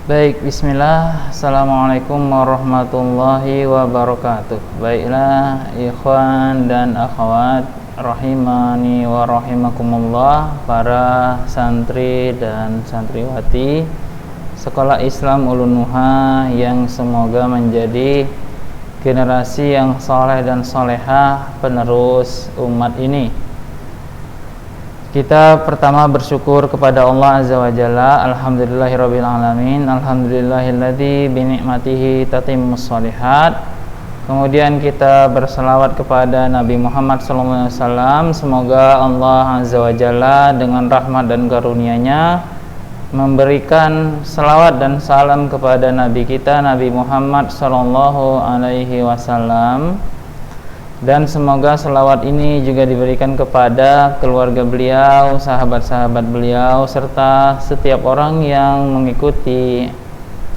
Baik, bismillah. Assalamualaikum warahmatullahi wabarakatuh. Baiklah, ikhwan dan akhwat rahimani wa rahimakumullah, para santri dan santriwati Sekolah Islam Ulun Nuha yang semoga menjadi generasi yang soleh dan solehah penerus umat ini. Kita pertama bersyukur kepada Allah Azza wa Jalla. Alhamdulillahirabbil alamin. Alhamdulillahilladzi bi ni'matihi tatimmus shalihat. Kemudian kita berselawat kepada Nabi Muhammad SAW. Semoga Allah Azza wa Jalla dengan rahmat dan karunia-Nya memberikan selawat dan salam kepada Nabi kita Nabi Muhammad SAW. Dan semoga selawat ini juga diberikan kepada keluarga beliau, sahabat-sahabat beliau, serta setiap orang yang mengikuti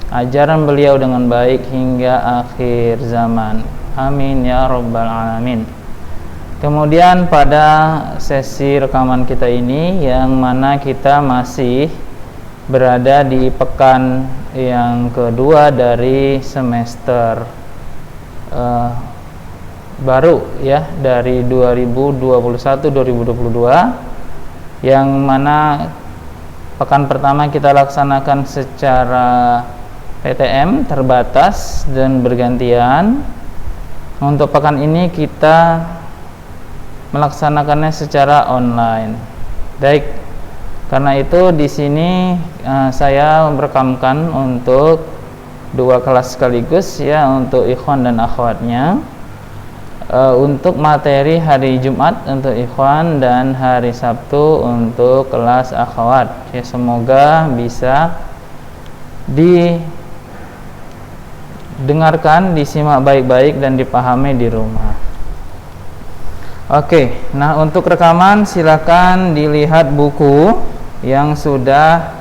ajaran beliau dengan baik hingga akhir zaman. Amin ya rabbal alamin. Kemudian pada sesi rekaman kita ini, yang mana kita masih berada di pekan yang kedua dari semester baru ya, dari 2021-2022, yang mana pekan pertama kita laksanakan secara PTM terbatas dan bergantian. Untuk pekan ini kita melaksanakannya secara online. Baik, karena itu di sini saya merekamkan untuk dua kelas sekaligus ya, untuk ikhwan dan akhwatnya. Untuk materi hari Jumat untuk ikhwan dan hari Sabtu untuk kelas akhwat ya, semoga bisa didengarkan, disimak baik-baik dan dipahami di rumah. Oke, nah untuk rekaman silakan dilihat buku yang sudah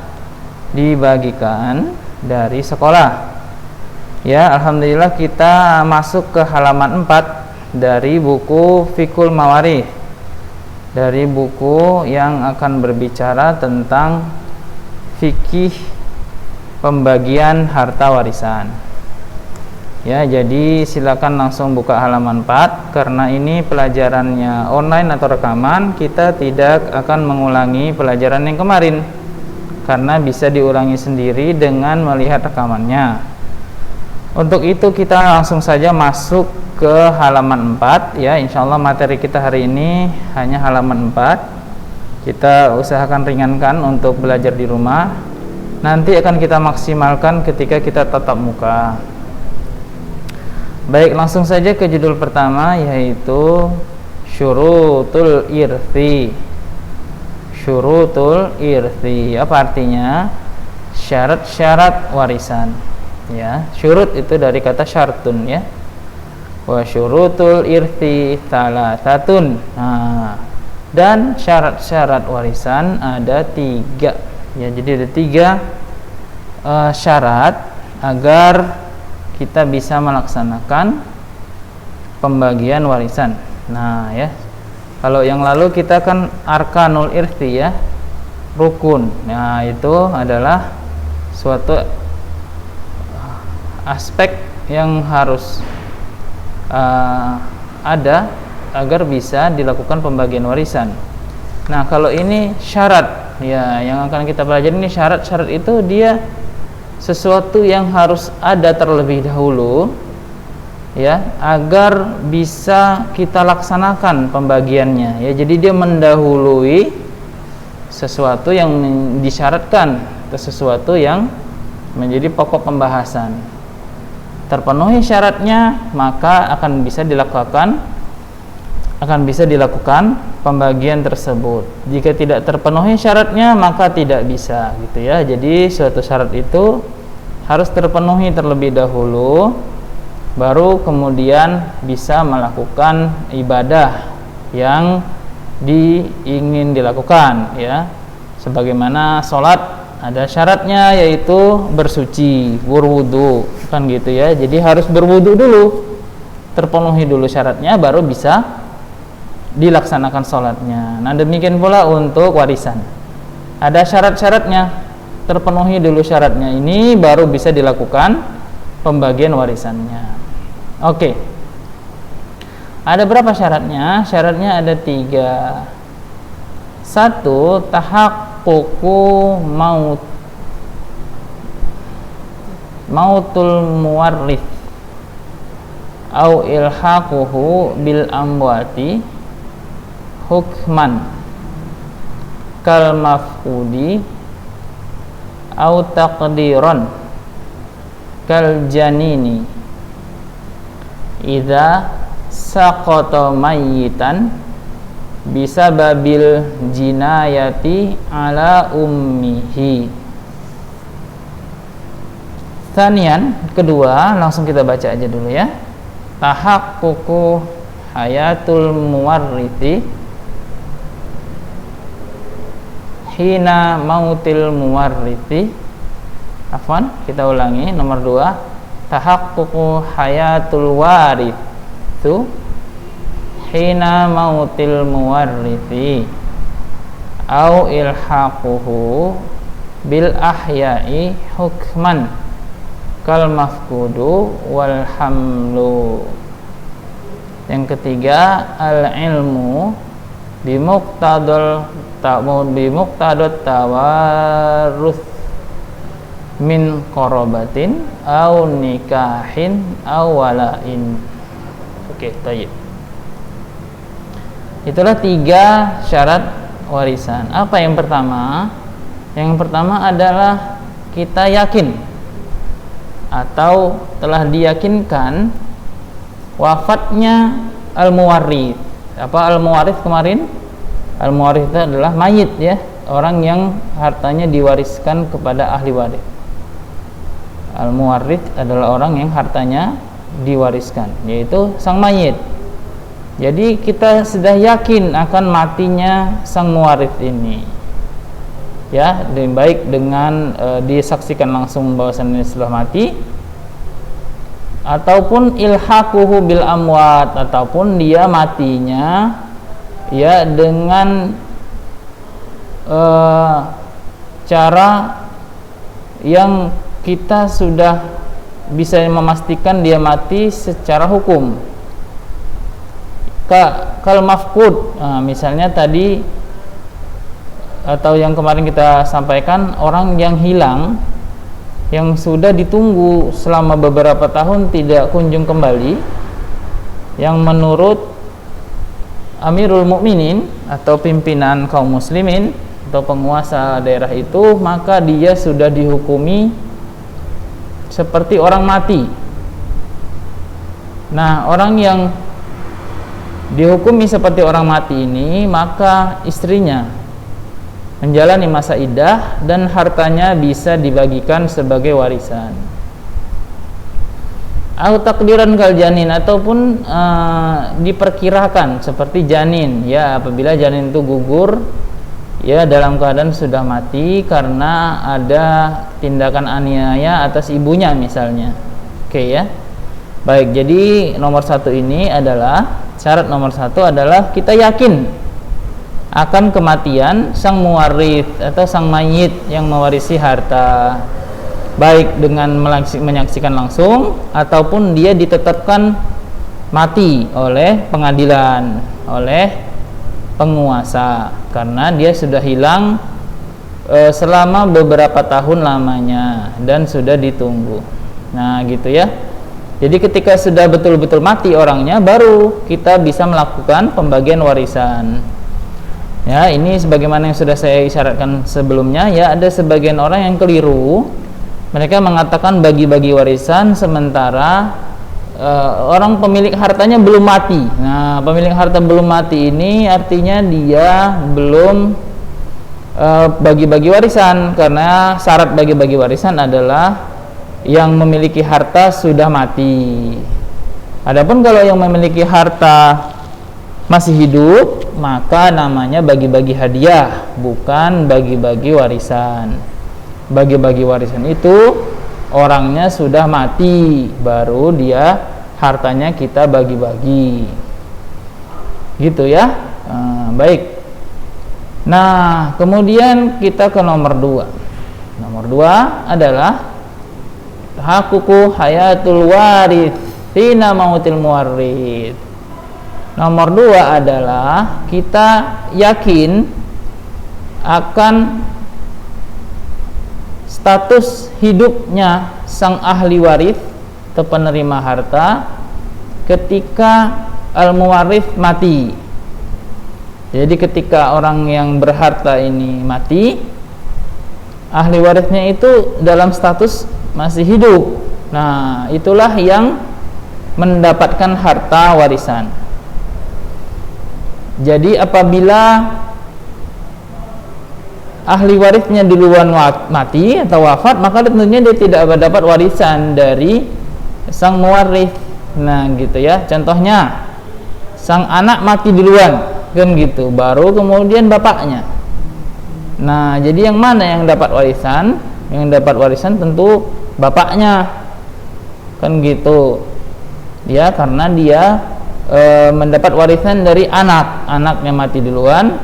dibagikan dari sekolah ya. Alhamdulillah kita masuk ke halaman 4 dari buku Fiqhul Mawarith, dari buku yang akan berbicara tentang fikih pembagian harta warisan ya. Jadi silakan langsung buka halaman 4. Karena ini pelajarannya online atau rekaman, kita tidak akan mengulangi pelajaran yang kemarin, karena bisa diulangi sendiri dengan melihat rekamannya. Untuk itu kita langsung saja masuk ke halaman 4 ya. Insyaallah materi kita hari ini hanya halaman 4. Kita usahakan ringankan untuk belajar di rumah. Nanti akan kita maksimalkan ketika kita tatap muka. Baik, langsung saja ke judul pertama, yaitu Syurutul Irthi. Syurutul Irthi apa artinya? Syarat-syarat warisan ya. Syurut itu dari kata syartun ya. Wa syurutul irthi thalathatun. Nah, dan syarat-syarat warisan ada 3 ya. Jadi ada 3 syarat agar kita bisa melaksanakan pembagian warisan. Nah ya, kalau yang lalu kita kan arkanul irthi ya, rukun. Nah itu adalah suatu aspek yang harus ada agar bisa dilakukan pembagian warisan. Nah kalau ini syarat ya, yang akan kita pelajari ini syarat-syarat itu dia sesuatu yang harus ada terlebih dahulu ya, agar bisa kita laksanakan pembagiannya ya. Jadi dia mendahului sesuatu yang disyaratkan ke sesuatu yang menjadi pokok pembahasan. Terpenuhi syaratnya, maka akan bisa dilakukan pembagian tersebut. Jika tidak terpenuhi syaratnya, maka tidak bisa gitu ya. Jadi suatu syarat itu harus terpenuhi terlebih dahulu, baru kemudian bisa melakukan ibadah yang ingin dilakukan ya. Sebagaimana sholat ada syaratnya, yaitu bersuci, berwudu kan gitu ya. Jadi harus berwudu dulu, terpenuhi dulu syaratnya, baru bisa dilaksanakan sholatnya. Nah demikian pula untuk warisan, ada syarat-syaratnya. terpenuhi dulu syaratnya ini, baru bisa dilakukan pembagian warisannya. Oke. Ada berapa syaratnya? Syaratnya ada 3. 1, tahaqququ mautul muwarrith au ilhaquhu bil amwati hukman kal mafqudi au taqdiran kal janini idza saqata mayyitan bisababil jinayati ala ummihi. Tsanian, kedua, langsung kita baca aja dulu ya. Tahaqququ hayatul muwarrithi hina mautil muwarrithi. Afwan, kita ulangi. Nomor 2, tahaqququ hayatul warithu hina mautil muwarrithi au ilhaquhu bil ahya'i hukman kal mafkudu wal hamlu. Yang ketiga, al ilmu bimuqtadot tawarruth min qarabatin au nikahin au walain. Oke, tayyib. Itulah 3 syarat warisan. Apa yang pertama? Yang pertama adalah kita yakin atau telah diyakinkan wafatnya al-muwarrith. Apa al-muwarrith kemarin? Al-muwarrith itu adalah mayit ya, orang yang hartanya diwariskan kepada ahli waris. Al-muwarrith adalah orang yang hartanya diwariskan, yaitu sang mayit. Jadi kita sudah yakin akan matinya sang muwarrith ini. Ya, dan baik dengan disaksikan langsung bahwasannya sudah mati, ataupun ilhaquhu bil amwat, ataupun dia matinya ya dengan cara yang kita sudah bisa memastikan dia mati secara hukum. Kal mafqud, misalnya tadi atau yang kemarin kita sampaikan, orang yang hilang yang sudah ditunggu selama beberapa tahun tidak kunjung kembali, yang menurut Amirul Mukminin atau pimpinan kaum muslimin atau penguasa daerah itu, maka dia sudah dihukumi seperti orang mati. Nah, orang yang dihukumi seperti orang mati ini, maka istrinya menjalani masa iddah dan hartanya bisa dibagikan sebagai warisan. Au takdiran kal janin, ataupun diperkirakan seperti janin ya, apabila janin itu gugur ya dalam keadaan sudah mati karena ada tindakan aniaya atas ibunya misalnya. Oke ya. Baik, jadi nomor 1 ini adalah syarat nomor 1 adalah kita yakin akan kematian sang muwarith atau sang mayit yang mewarisi harta, baik dengan menyaksikan langsung ataupun dia ditetapkan mati oleh pengadilan, oleh penguasa, karena dia sudah hilang selama beberapa tahun lamanya dan sudah ditunggu. Nah gitu ya. Jadi ketika sudah betul-betul mati orangnya, baru kita bisa melakukan pembagian warisan. Ya, ini sebagaimana yang sudah saya isyaratkan sebelumnya ya, ada sebagian orang yang keliru. Mereka mengatakan bagi-bagi warisan sementara orang pemilik hartanya belum mati. Nah, pemilik harta belum mati ini artinya dia belum bagi-bagi warisan, karena syarat bagi-bagi warisan adalah yang memiliki harta sudah mati. Adapun kalau yang memiliki harta masih hidup, maka namanya bagi-bagi hadiah, bukan bagi-bagi warisan. Bagi-bagi warisan itu orangnya sudah mati, baru dia hartanya kita bagi-bagi. Gitu ya. Baik. Nah, kemudian kita ke nomor 2. Nomor 2 adalah tahaqququ hayatul warithina mautil muwarrith. Nomor 2 adalah kita yakin akan status hidupnya sang ahli waris atau penerima harta ketika al-muwarrith mati. Jadi ketika orang yang berharta ini mati, ahli warisnya itu dalam status masih hidup. Nah, itulah yang mendapatkan harta warisan. Jadi apabila ahli warisnya duluan mati atau wafat, maka tentunya dia tidak dapat warisan dari sang muwaris. Nah, gitu ya. Contohnya, sang anak mati duluan, kan gitu, baru kemudian bapaknya. Nah, jadi yang mana yang dapat warisan? Yang dapat warisan tentu bapaknya, kan gitu. Ya, karena dia mendapat warisan dari anaknya mati duluan,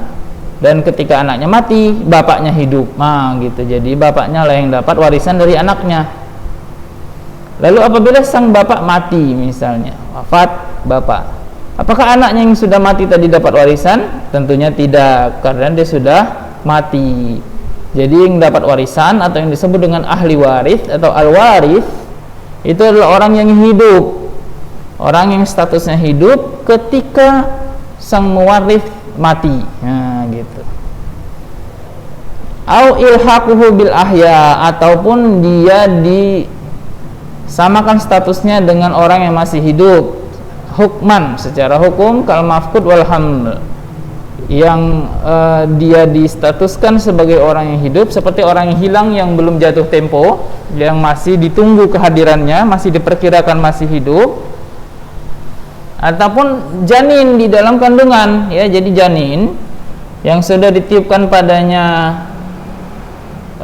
dan ketika anaknya mati bapaknya hidup. Nah, gitu. Jadi bapaknya lah yang dapat warisan dari anaknya. Lalu apabila sang bapak mati, misalnya wafat bapak, apakah anaknya yang sudah mati tadi dapat warisan? Tentunya tidak, karena dia sudah mati. Jadi yang dapat warisan atau yang disebut dengan ahli waris atau al-waris itu adalah orang yang hidup, orang yang statusnya hidup ketika sang muwaris mati. Nah, gitu. Au ilhaquhu bil ahya, ataupun dia disamakan statusnya dengan orang yang masih hidup. Hukman, secara hukum kal mafqud wal haml, yang dia distatuskan sebagai orang yang hidup seperti orang yang hilang yang belum jatuh tempo, yang masih ditunggu kehadirannya, masih diperkirakan masih hidup. Ataupun janin di dalam kandungan, ya, jadi janin yang sudah ditiupkan padanya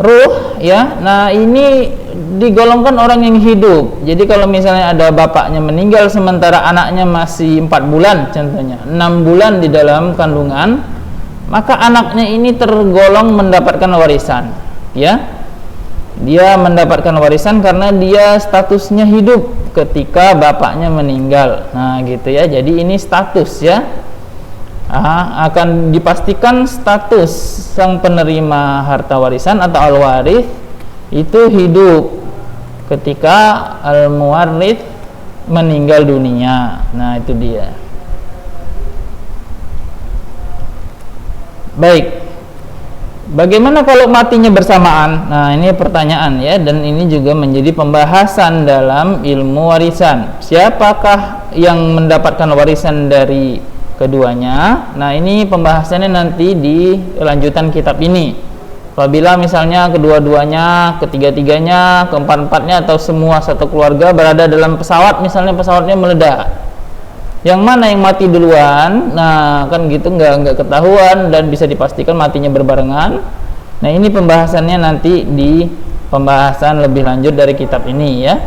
ruh, ya. Nah, ini digolongkan orang yang hidup. Jadi kalau misalnya ada bapaknya meninggal sementara anaknya masih 4 bulan, contohnya 6 bulan di dalam kandungan, maka anaknya ini tergolong mendapatkan warisan, ya. Dia mendapatkan warisan karena dia statusnya hidup ketika bapaknya meninggal. Nah, gitu ya. Jadi ini status, ya. Akan dipastikan status sang penerima harta warisan atau al-waris itu hidup ketika al-muwarris meninggal dunia. Nah, itu dia. Baik. Bagaimana kalau matinya bersamaan? Nah, ini pertanyaan, ya, dan ini juga menjadi pembahasan dalam ilmu warisan. Siapakah yang mendapatkan warisan dari keduanya? Nah, ini pembahasannya nanti di lanjutan kitab ini. Apabila misalnya kedua-duanya, ketiga-tiganya, keempat-empatnya atau semua satu keluarga berada dalam pesawat, misalnya pesawatnya meledak, yang mana yang mati duluan? Nah, kan gitu nggak ketahuan dan bisa dipastikan matinya berbarengan. Nah, ini pembahasannya nanti di pembahasan lebih lanjut dari kitab ini, ya.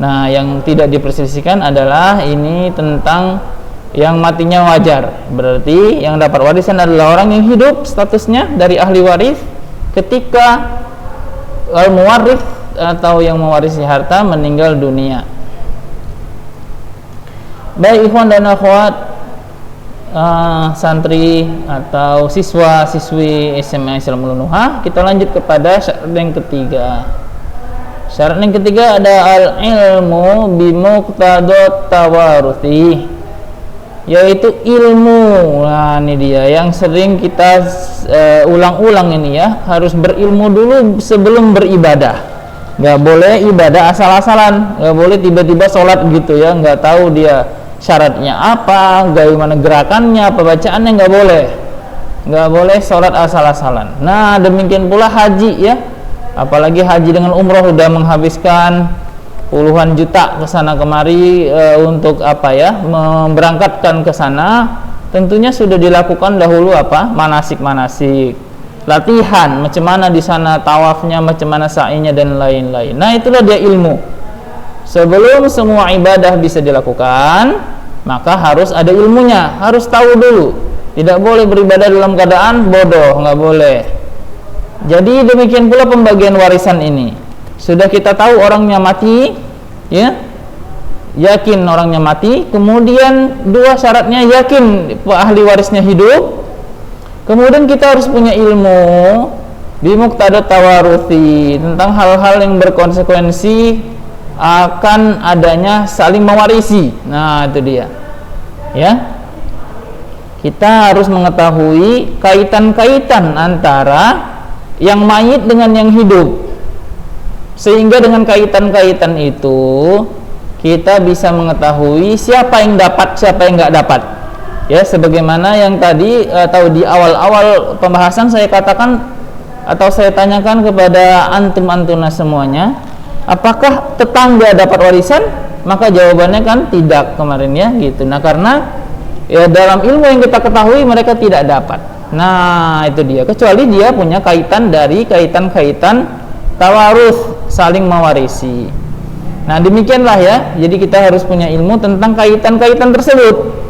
Nah, yang tidak diperselisihkan adalah ini tentang yang matinya wajar. Berarti yang dapat warisan adalah orang yang hidup statusnya dari ahli waris ketika al-muwarris atau yang mewarisi harta meninggal dunia. Baik ikhwan dan akhwat, santri atau siswa-siswi SMA Islamul Nuha, kita lanjut kepada syarat yang ketiga. Syarat yang ketiga ada al-ilmu bimuqtadot tawaruthi, yaitu ilmu. Nah, ini dia yang sering kita ulang-ulang ini, ya. Harus berilmu dulu sebelum beribadah. Nggak boleh ibadah asal-asalan, nggak boleh tiba-tiba sholat gitu, ya. Nggak tahu dia syaratnya apa, bagaimana gerakannya, apa bacaannya, nggak boleh sholat asal-asalan. Nah, demikian pula haji, ya. Apalagi haji dengan umroh udah menghabiskan puluhan juta ke sana kemari untuk apa, ya, memberangkatkan ke sana. Tentunya sudah dilakukan dahulu apa, manasik-manasik, latihan macam mana di sana tawafnya, macam mana sa'inya dan lain-lain. Nah, itulah dia ilmu. Sebelum semua ibadah bisa dilakukan, maka harus ada ilmunya, harus tahu dulu. Tidak boleh beribadah dalam keadaan bodoh, nggak boleh. Jadi demikian pula pembagian warisan ini. Sudah kita tahu orangnya mati, ya, yakin orangnya mati. Kemudian dua syaratnya, yakin ahli warisnya hidup. Kemudian kita harus punya ilmu bimuqtada tawaruthi, tentang hal-hal yang berkonsekuensi akan adanya saling mewarisi. Nah, itu dia. Ya. Kita harus mengetahui kaitan-kaitan antara yang mayit dengan yang hidup, sehingga dengan kaitan-kaitan itu kita bisa mengetahui siapa yang dapat, siapa yang nggak dapat. Ya, sebagaimana yang tadi atau di awal-awal pembahasan saya katakan atau saya tanyakan kepada antum-antuna semuanya, apakah tetangga dapat warisan? Maka jawabannya kan tidak kemarin, ya, gitu. Nah, karena ya dalam ilmu yang kita ketahui mereka tidak dapat. Nah, itu dia, kecuali dia punya kaitan dari kaitan-kaitan tawarus, saling mewarisi. Nah, demikianlah ya. Jadi kita harus punya ilmu tentang kaitan-kaitan tersebut.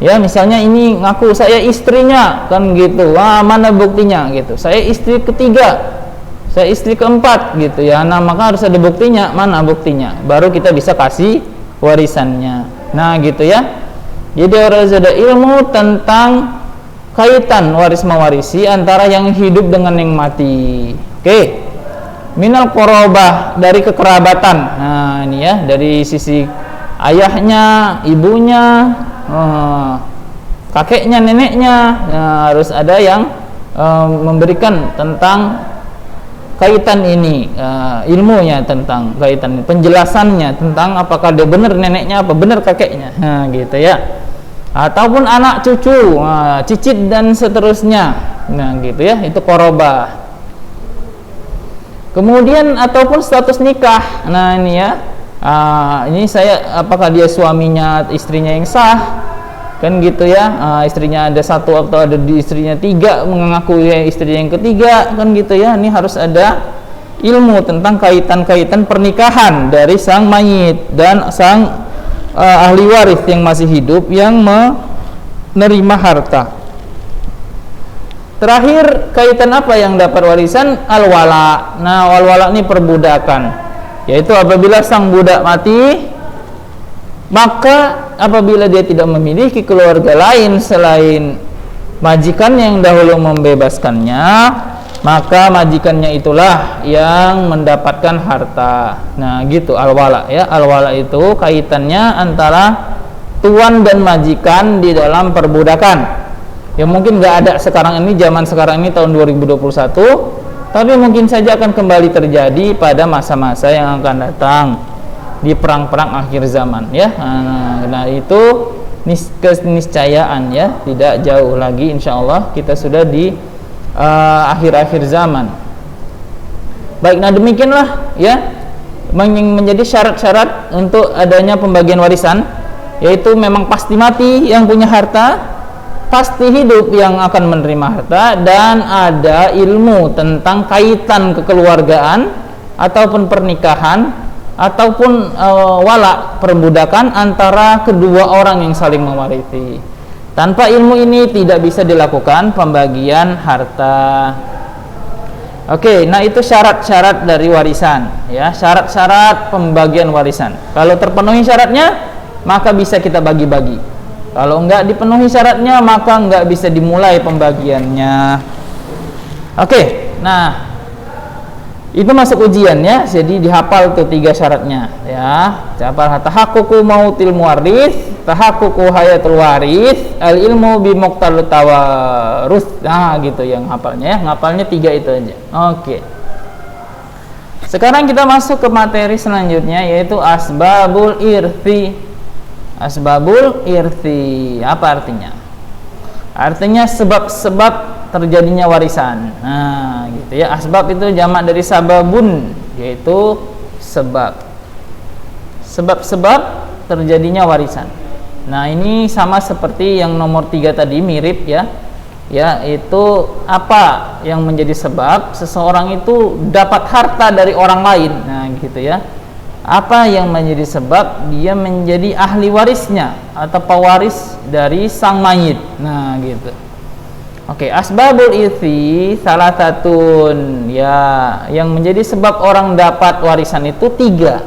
Ya, misalnya ini ngaku saya istrinya, kan gitu. Wah, mana buktinya gitu. Saya istri ketiga, saya istri keempat gitu ya. Nah, maka harus ada buktinya. Mana buktinya? Baru kita bisa kasih warisannya. Nah, gitu ya. Jadi harus ada ilmu tentang kaitan waris mewarisi antara yang hidup dengan yang mati. Oke. Minal qorobah, dari kekerabatan. Nah, ini ya, dari sisi ayahnya, ibunya, kakeknya, neneknya. Nah, harus ada yang memberikan tentang kaitan ini, ilmunya tentang kaitan ini, penjelasannya tentang apakah dia benar neneknya, apa benar kakeknya. Nah, gitu ya. Ataupun anak cucu, cicit dan seterusnya. Nah, gitu ya, itu qorobah. Kemudian ataupun status nikah. Nah, ini ya, ini saya, apakah dia suaminya, istrinya yang sah, kan gitu ya. Istrinya ada satu atau ada di istrinya tiga, mengaku ya istrinya yang ketiga, kan gitu ya. Ini harus ada ilmu tentang kaitan-kaitan pernikahan dari sang mayit dan sang ahli waris yang masih hidup yang menerima harta. Terakhir, kaitan apa yang dapat warisan? Al-wala. Nah, al-wala ini perbudakan, yaitu apabila sang budak mati, maka apabila dia tidak memiliki keluarga lain selain majikan yang dahulu membebaskannya, maka majikannya itulah yang mendapatkan harta. Nah, gitu al-wala ya. Al-wala itu kaitannya antara tuan dan majikan di dalam perbudakan. Ya, mungkin nggak ada sekarang ini, zaman sekarang ini tahun 2021, tapi mungkin saja akan kembali terjadi pada masa-masa yang akan datang di perang-perang akhir zaman ya. Nah, itu keniscayaan ya, tidak jauh lagi insyaallah kita sudah di akhir-akhir zaman. Baik, nah demikianlah ya menjadi syarat-syarat untuk adanya pembagian warisan, yaitu memang pasti mati yang punya harta, pasti hidup yang akan menerima harta, dan ada ilmu tentang kaitan kekeluargaan ataupun pernikahan ataupun wala, perbudakan antara kedua orang yang saling mewarisi. Tanpa ilmu ini tidak bisa dilakukan pembagian harta. Oke, nah itu syarat-syarat dari warisan ya, syarat-syarat pembagian warisan. Kalau terpenuhi syaratnya, maka bisa kita bagi-bagi. Kalau enggak dipenuhi syaratnya, maka enggak bisa dimulai pembagiannya. Oke, nah itu masuk ujian ya, jadi dihafal tuh 3 syaratnya ya. Hafal tahaqququ mautil muwarris, tahaqququ hayatul waris, al ilmu bi muqtalut tawarus. Nah, gitu yang hafalnya ya. Ngapalnya 3 itu aja. Oke. Sekarang kita masuk ke materi selanjutnya, yaitu asbabul irthi. Asbabul irthi, apa artinya? Artinya sebab-sebab terjadinya warisan. Nah, gitu ya. Asbab itu jamak dari sababun, yaitu sebab. Sebab-sebab terjadinya warisan. Nah, ini sama seperti yang nomor 3 tadi, mirip ya. Ya, itu apa yang menjadi sebab seseorang itu dapat harta dari orang lain. Nah, gitu ya. Apa yang menjadi sebab dia menjadi ahli warisnya atau pewaris dari sang mayit. Nah, gitu. Oke, asbabul irthi salah satun, ya, yang menjadi sebab orang dapat warisan itu 3.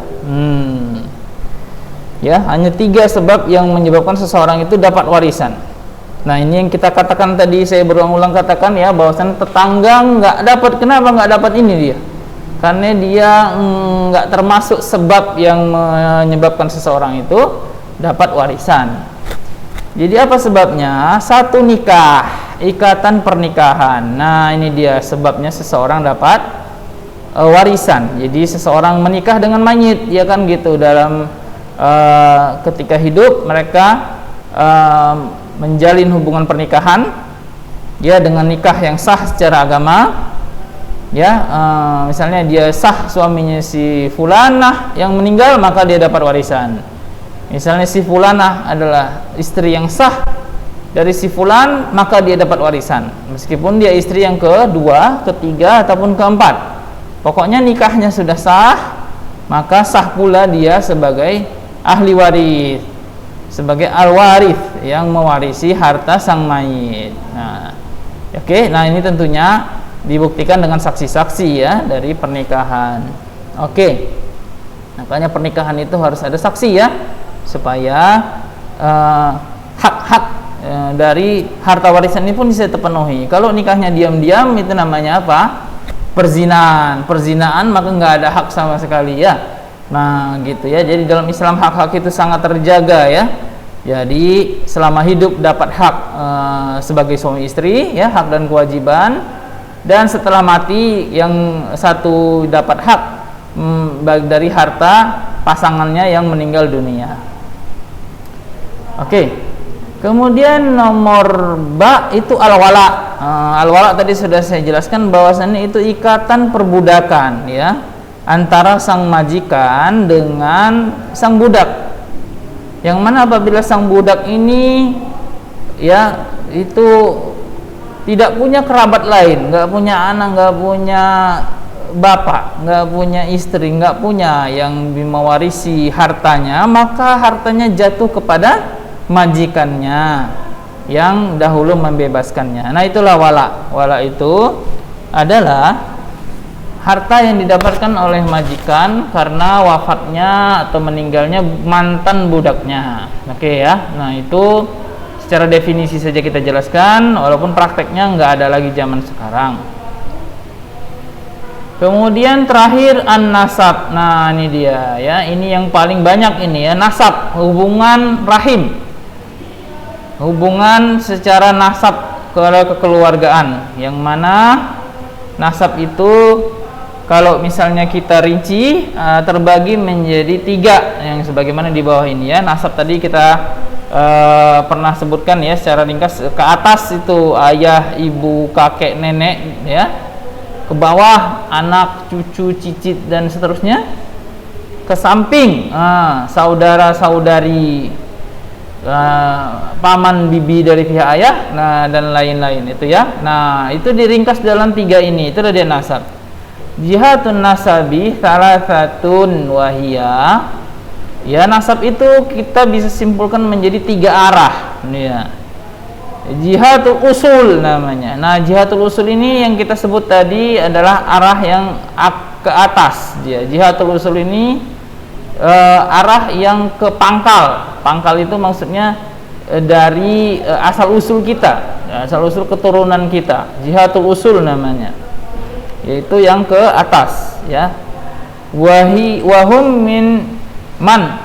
Ya, hanya 3 sebab yang menyebabkan seseorang itu dapat warisan. Nah, ini yang kita katakan tadi, saya berulang-ulang katakan ya, bahwasan tetangga nggak dapat. Kenapa nggak dapat ini dia? Karena dia nggak termasuk sebab yang menyebabkan seseorang itu dapat warisan. Jadi apa sebabnya? 1, nikah, ikatan pernikahan. Nah, ini dia sebabnya seseorang dapat warisan. Jadi seseorang menikah dengan mayit, ya kan gitu. Dalam ketika hidup mereka menjalin hubungan pernikahan, ya, dengan nikah yang sah secara agama. Ya, misalnya dia sah suaminya si fulanah yang meninggal, maka dia dapat warisan. Misalnya si fulanah adalah istri yang sah dari si fulan, maka dia dapat warisan. Meskipun dia istri yang kedua, ketiga, ataupun keempat. Pokoknya nikahnya sudah sah, maka sah pula dia sebagai ahli waris, sebagai al-waris yang mewarisi harta sang mayit. Nah, oke, nah ini tentunya dibuktikan dengan saksi-saksi ya dari pernikahan. Oke. Makanya pernikahan itu harus ada saksi ya, supaya hak-hak dari harta warisan ini pun bisa terpenuhi. Kalau nikahnya diam-diam itu namanya apa? Perzinahan. Perzinahan maka nggak ada hak sama sekali ya. Nah, gitu ya. Jadi dalam Islam hak-hak itu sangat terjaga ya. Jadi selama hidup dapat hak sebagai suami istri ya, hak dan kewajiban. Dan setelah mati yang satu dapat hak dari harta pasangannya yang meninggal dunia. Oke. Kemudian nomor ba itu al-wala. Al-wala tadi sudah saya jelaskan bahwasannya itu ikatan perbudakan ya, antara sang majikan dengan sang budak. Yang mana apabila sang budak ini ya itu tidak punya kerabat lain, nggak punya anak, nggak punya bapak, nggak punya istri, nggak punya yang mewarisi hartanya, maka hartanya jatuh kepada majikannya yang dahulu membebaskannya. Nah, itulah wala. Wala itu adalah harta yang didapatkan oleh majikan karena wafatnya atau meninggalnya mantan budaknya. Oke ya. Nah, itu secara definisi saja kita jelaskan, walaupun prakteknya nggak ada lagi zaman sekarang. Kemudian terakhir an-nasab. Nah, ini dia ya. Ini yang paling banyak ini ya, nasab, hubungan rahim. Hubungan secara nasab kekeluargaan, yang mana nasab itu kalau misalnya kita rinci terbagi menjadi 3 yang sebagaimana di bawah ini ya. Nasab tadi kita pernah sebutkan ya secara ringkas. Ke atas itu ayah, ibu, kakek, nenek ya. Ke bawah anak, cucu, cicit dan seterusnya. Ke samping saudara-saudari, paman, bibi dari pihak ayah, nah dan lain-lain itu ya. Nah, itu diringkas dalam 3 ini. Itu dia nasab. Jihatun nasabi salasatun wahia. Ya, nasab itu kita bisa simpulkan menjadi 3 arah. Ya. Jihatul usul namanya. Nah, jihatul usul ini yang kita sebut tadi adalah arah yang ke atas. Ya, jihatul usul ini arah yang ke pangkal. Pangkal itu maksudnya dari asal usul kita, asal usul keturunan kita. Jihatul usul namanya, yaitu yang ke atas ya. Wahum min man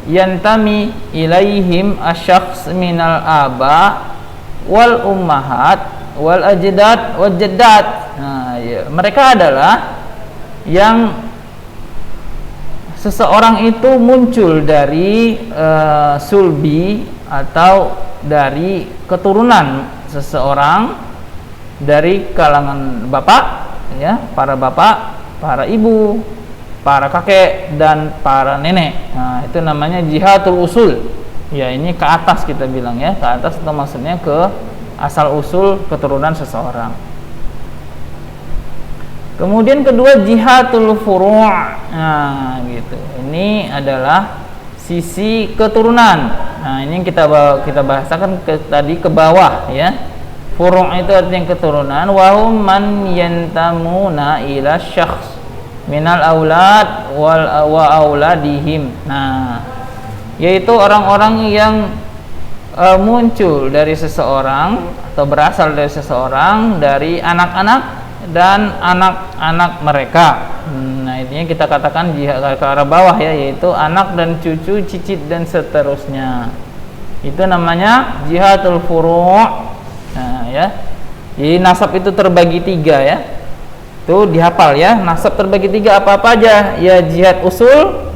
yantami ilaihim asyakhs minal aba wal ummahat wal ajdad wal jaddat. Nah, ya. Mereka adalah yang seseorang itu muncul dari sulbi atau dari keturunan seseorang dari kalangan bapak ya, para bapak, para ibu, para kakek dan para nenek. Nah, itu namanya jihatul usul. Ya, ini ke atas kita bilang ya, ke atas itu maksudnya ke asal usul keturunan seseorang. Kemudian kedua jihatul furu'. Nah, gitu. Ini adalah sisi keturunan. Nah, ini yang kita bahasakan tadi ke bawah ya. Furu' itu artinya keturunan. Wahum man yantamuna ila syakhs minal aulad wa auladihim. Nah, yaitu orang-orang yang muncul dari seseorang atau berasal dari seseorang dari anak-anak dan anak-anak mereka. Nah, intinya kita katakan jihad ke arah bawah ya, yaitu anak dan cucu, cicit dan seterusnya. Itu namanya jihadul furu'. Nah, ya. Jadi nasab itu terbagi 3 ya. Itu dihafal ya. Nasab terbagi 3 apa-apa aja? Ya jihad usul,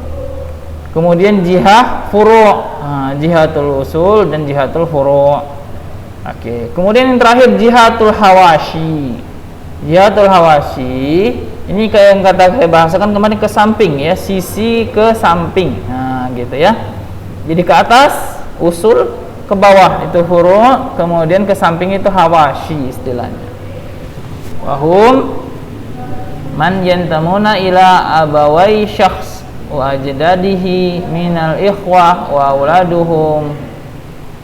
kemudian jihad furu'. Nah, jihadul usul dan jihadul furu'. Oke. Kemudian yang terakhir jihadul hawashi. Jihadul hawashi ini kayak yang saya bahasakan kemarin, ke samping ya, sisi ke samping. Nah, gitu ya. Jadi ke atas usul, ke bawah itu furu', kemudian ke samping itu hawashi istilahnya. Wahum man yantamuna ila abawai syakhs wa ajdadihi minal ikhwah wa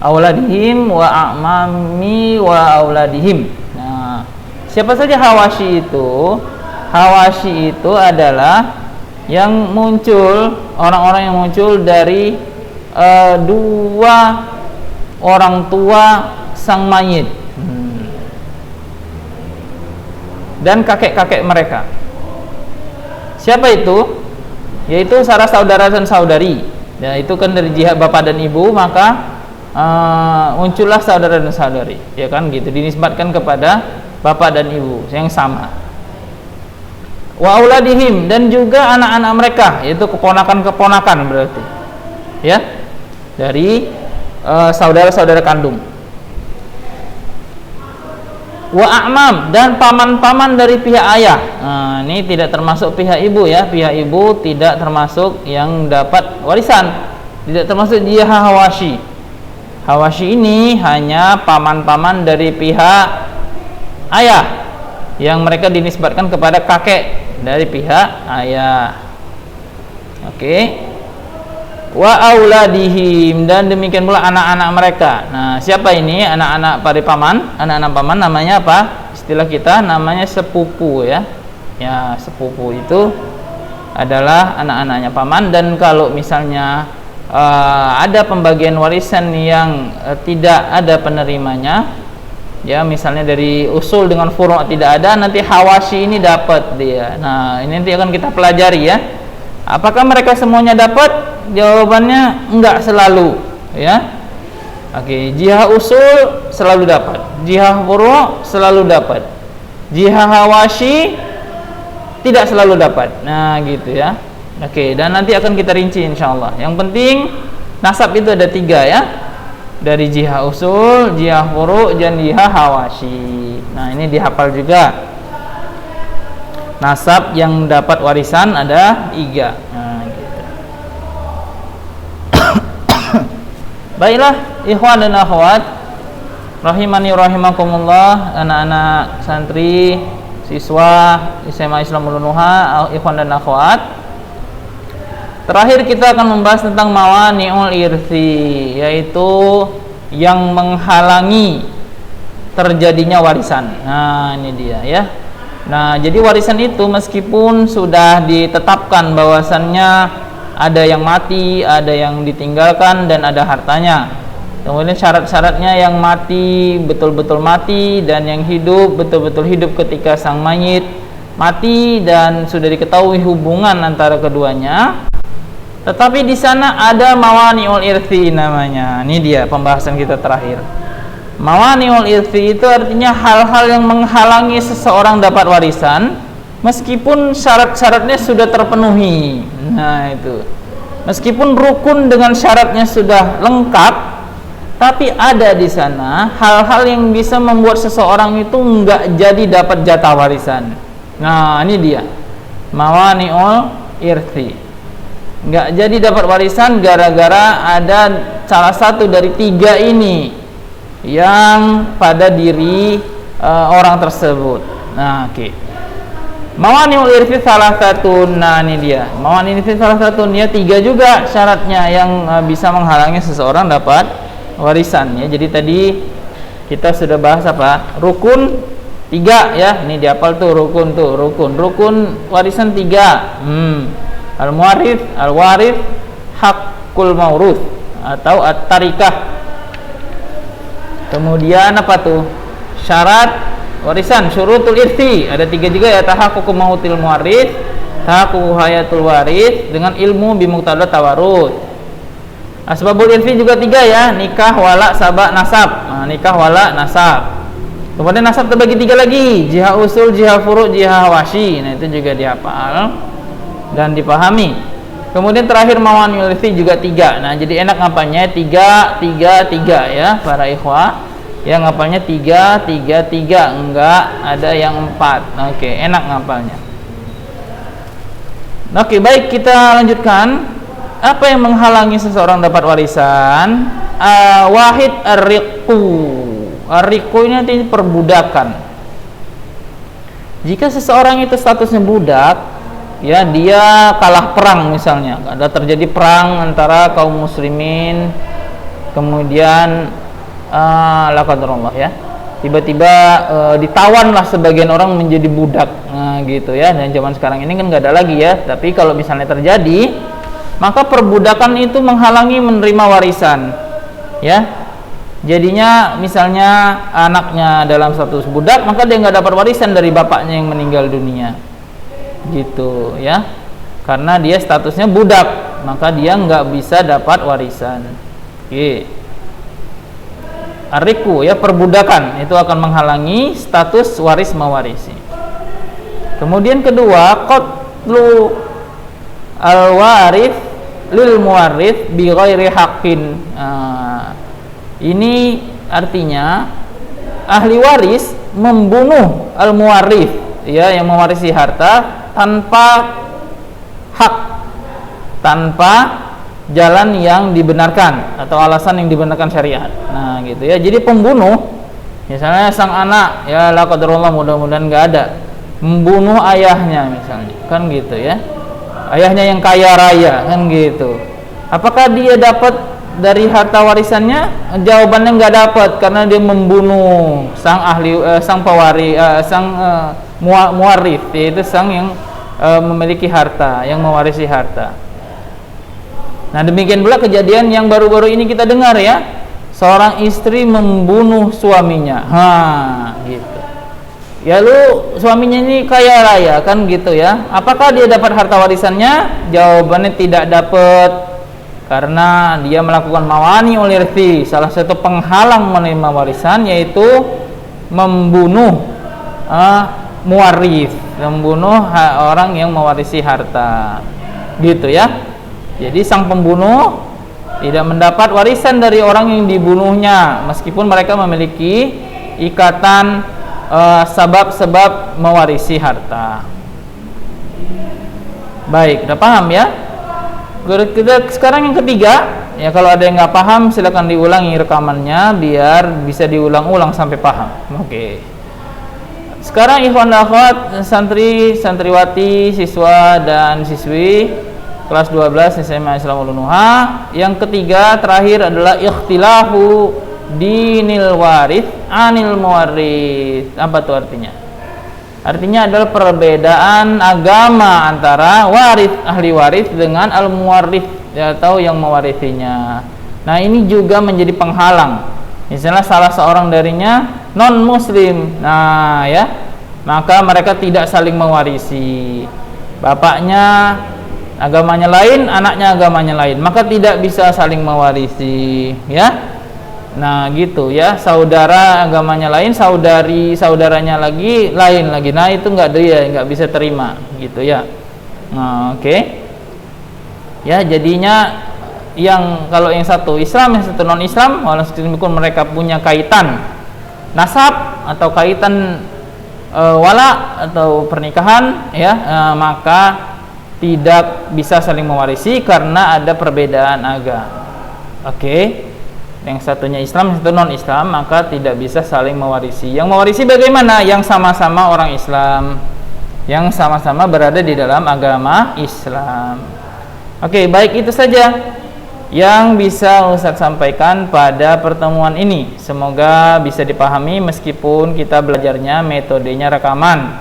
auladihim wa a'mami wa auladihim. Nah, siapa saja hawashi itu? Hawashi itu adalah yang muncul, orang-orang yang muncul dari 2 orang tua sang mayit dan kakek-kakek mereka. Siapa itu? Yaitu saudara dan saudari. Ya, itu kan dari jihad bapak dan ibu, maka muncullah saudara dan saudari. Ya kan gitu, dinisbatkan kepada bapak dan ibu yang sama. Wa auladihim, dan juga anak-anak mereka, yaitu keponakan-keponakan berarti. Ya. Dari saudara-saudara kandung. Wa a'mam, dan paman-paman dari pihak ayah. Nah, ini tidak termasuk pihak ibu ya. Pihak ibu tidak termasuk yang dapat warisan. Tidak termasuk jihad hawashi. Hawashi ini hanya paman-paman dari pihak ayah yang mereka dinisbatkan kepada kakek dari pihak ayah. Oke. Wa auladihim, dan demikian pula anak-anak mereka. Nah, siapa ini anak-anak para paman? Anak-anak paman namanya apa? Istilah kita namanya sepupu ya. Ya, sepupu itu adalah anak-anaknya paman. Dan kalau misalnya ada pembagian warisan yang tidak ada penerimanya, ya misalnya dari usul dengan furu' tidak ada, nanti hawashi ini dapat dia. Nah, ini nanti akan kita pelajari ya. Apakah mereka semuanya dapat? Jawabannya enggak selalu ya. Oke, jihad usul selalu dapat, jihad furu' selalu dapat, jihad hawashi tidak selalu dapat. Nah, gitu ya. Oke, dan nanti akan kita rinci insyaallah. Yang penting nasab itu ada 3 ya. Dari jihad usul, jihad furu' dan jihad hawashi. Nah, ini dihafal juga. Nasab yang dapat warisan ada 3. Nah, gitu. Baiklah, ikhwan dan akhwat rahimani rahimakumullah, anak-anak santri, siswa SMA Islam Ulunuha, ikhwan dan akhwat. Terakhir kita akan membahas tentang mawani'ul irthi, yaitu yang menghalangi terjadinya warisan. Nah, ini dia ya. Nah, jadi warisan itu meskipun sudah ditetapkan bahwasannya ada yang mati, ada yang ditinggalkan, dan ada hartanya. Kemudian syarat-syaratnya, yang mati betul-betul mati, dan yang hidup betul-betul hidup ketika sang mayit mati, dan sudah diketahui hubungan antara keduanya. Tetapi di sana ada mawani'ul irthi namanya. Ini dia pembahasan kita terakhir. Mawani'ul irthi itu artinya hal-hal yang menghalangi seseorang dapat warisan meskipun syarat-syaratnya sudah terpenuhi. Nah, itu. Meskipun rukun dengan syaratnya sudah lengkap, tapi ada di sana hal-hal yang bisa membuat seseorang itu enggak jadi dapat jatah warisan. Nah, ini dia. Mawani'ul irthi. Enggak jadi dapat warisan gara-gara ada salah satu dari 3 ini yang pada diri orang tersebut. Nah, oke. Mawani'ul irthi salah satu. Nah, ini dia. Mawani'ul irthi salah satu. Ya, 3 juga syaratnya yang bisa menghalangi seseorang dapat warisan ya. Jadi tadi kita sudah bahas apa? Rukun 3 ya. Ini dihafal tuh rukun tuh, rukun warisan 3. Al-waris, hakul maurus atau at-tarikah. Kemudian apa tuh? Syarat warisan, syurutul irsi. Ada 3 juga ya, tahaqququ mautil muwaris, tahaqququ hayatul waris dengan ilmu bimuqtada tawarus. Asbabul irsi juga 3 ya, nikah, wala, sabak, nasab. Nah, nikah, wala, nasab. Kemudian nasab terbagi 3 lagi, jihah usul, jihah furu', jihah hawashi. Nah, itu juga dihafal dan dipahami. Kemudian terakhir mawani'ul irsi juga 3. Nah, jadi enak ngapalnya 3 ya para ikhwah. Yang ngapalnya 3, enggak ada yang 4. Oke, enak ngapalnya. Oke, baik, kita lanjutkan. Apa yang menghalangi seseorang dapat warisan? Wahid ar-riqu. Ar-riqu ini artinya perbudakan. Jika seseorang itu statusnya budak, ya dia kalah perang misalnya, ada terjadi perang antara kaum muslimin, kemudian la qadarullah ya, tiba-tiba ditawan lah sebagian orang menjadi budak, gitu ya. Dan zaman sekarang ini kan nggak ada lagi ya, tapi kalau misalnya terjadi, maka perbudakan itu menghalangi menerima warisan ya. Jadinya misalnya anaknya dalam status budak, maka dia nggak dapat warisan dari bapaknya yang meninggal dunia, gitu ya, karena dia statusnya budak, maka dia nggak bisa dapat warisan. Oke. Ariku ya, perbudakan itu akan menghalangi status waris mewarisi. Kemudian kedua, qatlu al-waris lil muwarris bi ghairi haqqin. Ini artinya ahli waris membunuh al-muwarris ya, yang mewarisi harta tanpa hak, tanpa jalan yang dibenarkan atau alasan yang dibenarkan syariat. Nah, gitu ya. Jadi pembunuh, misalnya sang anak ya, la qadarullah, mudah-mudahan nggak ada, membunuh ayahnya misalnya, kan gitu ya. Ayahnya yang kaya raya, kan gitu. Apakah dia dapat dari harta warisannya? Jawabannya nggak dapat, karena dia membunuh sang ahli, sang pewaris, muwarif, yaitu sang yang memiliki harta, yang mewarisi harta. Nah, demikian pula kejadian yang baru-baru ini kita dengar ya, seorang istri membunuh suaminya. Gitu. Ya, lu suaminya ini kaya raya, kan gitu ya. Apakah dia dapat harta warisannya? Jawabannya tidak dapat, karena dia melakukan mawani'ul irsi, salah satu penghalang menerima warisan, yaitu membunuh muwaris, membunuh orang yang mewarisi harta. Gitu ya. Jadi sang pembunuh tidak mendapat warisan dari orang yang dibunuhnya, meskipun mereka memiliki ikatan sebab-sebab mewarisi harta. Baik, udah paham ya? Kita sekarang yang ketiga ya, kalau ada yang nggak paham silakan diulangi rekamannya biar bisa diulang-ulang sampai paham. Oke. Sekarang ikhwan dan akhwat, santri, santriwati, siswa dan siswi kelas 12 SMA Islamul Nuha. Yang ketiga terakhir adalah ikhtilafu dinil waris anil muwarris. Apa itu artinya? Artinya adalah perbedaan agama antara waris, ahli waris dengan al-muwarris atau yang mewarisinya. Nah, ini juga menjadi penghalang. Misalnya salah seorang darinya non muslim, nah ya, maka mereka tidak saling mewarisi. Bapaknya agamanya lain, anaknya agamanya lain, maka tidak bisa saling mewarisi ya. Nah, gitu ya. Saudara agamanya lain, saudaranya lagi lain lagi. Nah, itu nggak bisa terima gitu ya. Nah, oke. Ya, jadinya yang kalau yang satu Islam, yang satu non Islam, walaupun mereka punya kaitan nasab atau kaitan wala atau pernikahan ya, maka tidak bisa saling mewarisi karena ada perbedaan agama. Oke. Yang satunya Islam, yang satu non Islam, maka tidak bisa saling mewarisi. Yang mewarisi bagaimana? Yang sama-sama orang Islam, yang sama-sama berada di dalam agama Islam. Oke, baik, itu saja yang bisa Ustadz sampaikan pada pertemuan ini. Semoga bisa dipahami meskipun kita belajarnya metodenya rekaman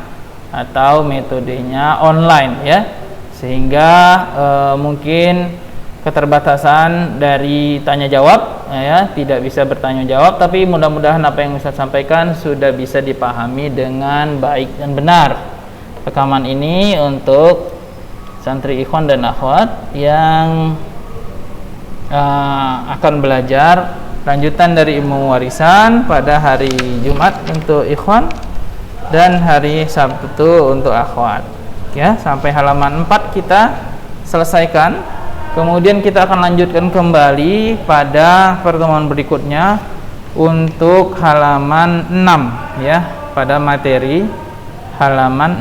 atau metodenya online ya, sehingga mungkin keterbatasan dari tanya jawab ya, tidak bisa bertanya jawab, tapi mudah-mudahan apa yang Ustadz sampaikan sudah bisa dipahami dengan baik dan benar. Rekaman ini untuk santri ikhwan dan akhwat yang akan belajar lanjutan dari ilmu warisan pada hari Jumat untuk ikhwan dan hari Sabtu untuk akhwat ya, sampai halaman 4 kita selesaikan. Kemudian kita akan lanjutkan kembali pada pertemuan berikutnya untuk halaman 6 ya, pada materi halaman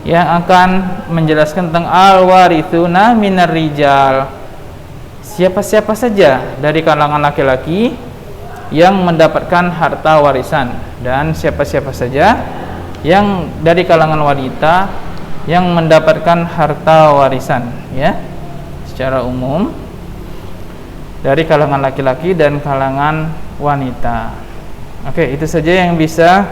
6 yang akan menjelaskan tentang al-warithuna minar rijal. Siapa-siapa saja dari kalangan laki-laki yang mendapatkan harta warisan, dan siapa-siapa saja yang dari kalangan wanita yang mendapatkan harta warisan ya, secara umum dari kalangan laki-laki dan kalangan wanita. Oke, itu saja yang bisa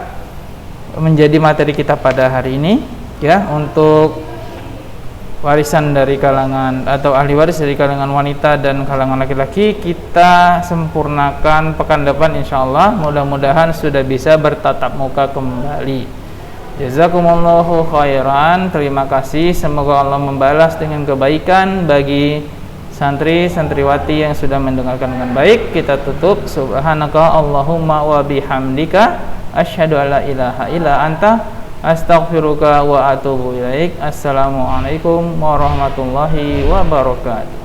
menjadi materi kita pada hari ini ya, untuk warisan dari kalangan atau ahli waris dari kalangan wanita dan kalangan laki-laki. Kita sempurnakan pekan depan insyaallah, mudah-mudahan sudah bisa bertatap muka kembali. Jazakumullahu khairan, terima kasih, semoga Allah membalas dengan kebaikan bagi santri-santriwati yang sudah mendengarkan dengan baik. Kita tutup, subhanaka Allahumma wa bihamdika asyhadu alla ilaha illa anta astaghfiruka wa atubu ilaik. Assalamualaikum warahmatullahi wabarakatuh.